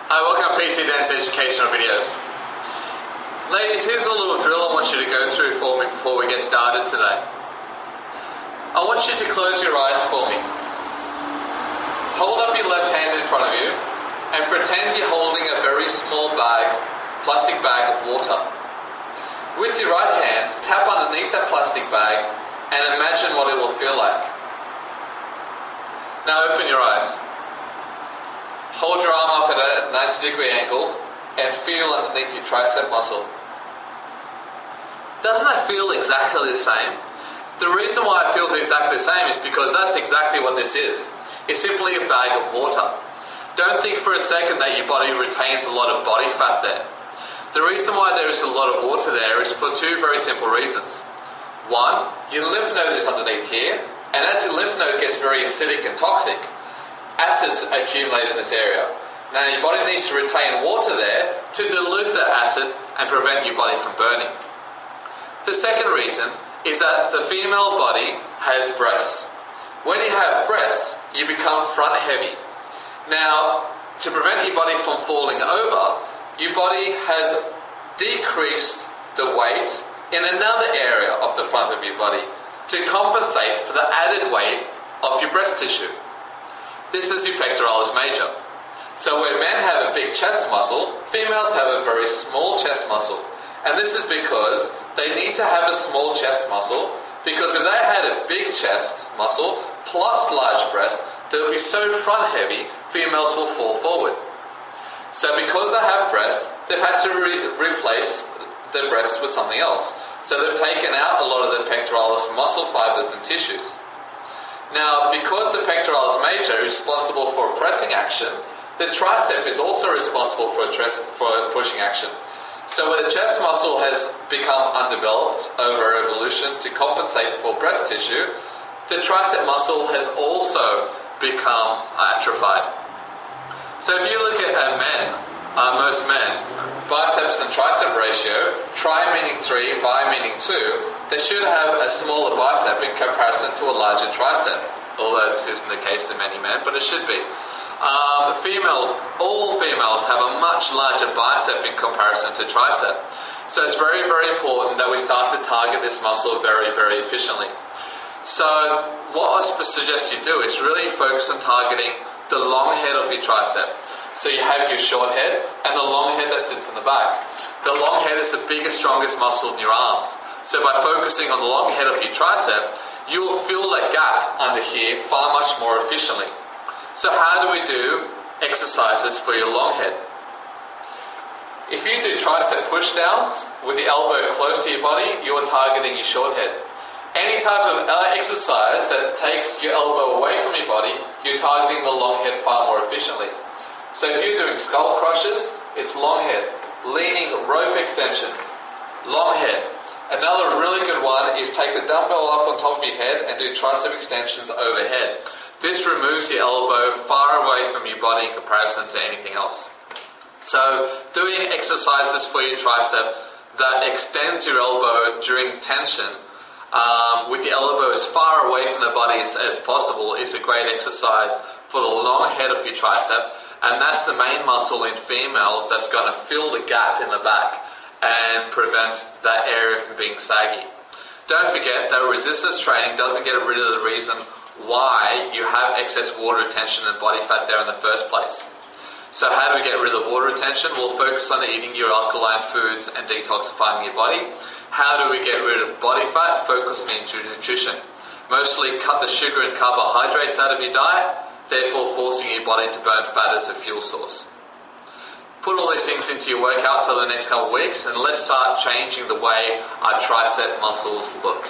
Hi, welcome to PT Dance Educational Videos. Ladies, here's a little drill I want you to go through for me before we get started today. I want you to close your eyes for me. Hold up your left hand in front of you and pretend you're holding a very small bag, plastic bag of water. With your right hand, tap underneath that plastic bag and imagine what it will feel like. Now open your eyes. Hold your arm up at a 90-degree angle and feel underneath your tricep muscle. Doesn't that feel exactly the same? The reason why it feels exactly the same is because that's exactly what this is. It's simply a bag of water. Don't think for a second that your body retains a lot of body fat there. The reason why there is a lot of water there is for two very simple reasons. One, your lymph node is underneath here, and as your lymph node gets very acidic and toxic, acids accumulate in this area. Now your body needs to retain water there to dilute that acid and prevent your body from burning. The second reason is that the female body has breasts. When you have breasts, you become front heavy. Now, to prevent your body from falling over, your body has decreased the weight in another area of the front of your body to compensate for the added weight of your breast tissue. This is your pectoralis major. So where men have a big chest muscle, females have a very small chest muscle. And this is because they need to have a small chest muscle, because if they had a big chest muscle plus large breast, they'll be so front heavy, females will fall forward. So because they have breasts, they've had to replace their breasts with something else. So they've taken out a lot of the pectoralis muscle fibers and tissues. Now, because the pectoralis major is responsible for pressing action, the tricep is also responsible for pushing action. So where the chest muscle has become undeveloped over evolution to compensate for breast tissue, the tricep muscle has also become atrophied. So if you look at most men, biceps and tricep ratio, tri meaning 3, bi meaning 2, they should have a smaller bicep in comparison to a larger tricep, although this isn't the case in many men, but it should be. All females have a much larger bicep in comparison to tricep. So it's very, very important that we start to target this muscle very, very efficiently. So what I suggest you do is really focus on targeting the long head of your tricep. So you have your short head and the long head that sits in the back. The long head is the biggest, strongest muscle in your arms. So by focusing on the long head of your tricep, you will fill that gap under here far much more efficiently. So how do we do exercises for your long head? If you do tricep push downs with the elbow close to your body, you are targeting your short head. Any type of exercise that takes your elbow away from your body, you're targeting the long head far more efficiently. So if you're doing skull crushes, it's long head. Leaning rope extensions, long head. Another really good one is take the dumbbell up on top of your head and do tricep extensions overhead. This removes your elbow far away from your body in comparison to anything else. So doing exercises for your tricep that extends your elbow during tension with your elbow as far away from the body as possible is a great exercise for the long head of your tricep, and that's the main muscle in females that's going to fill the gap in the back and prevent that area from being saggy. Don't forget that resistance training doesn't get rid of the reason why you have excess water retention and body fat there in the first place. So how do we get rid of the water retention? We'll focus on eating your alkaline foods and detoxifying your body. How do we get rid of body fat? Focus on nutrition. Mostly cut the sugar and carbohydrates out of your diet, therefore forcing your body to burn fat as a fuel source. Put all these things into your workouts over the next couple of weeks, and let's start changing the way our tricep muscles look.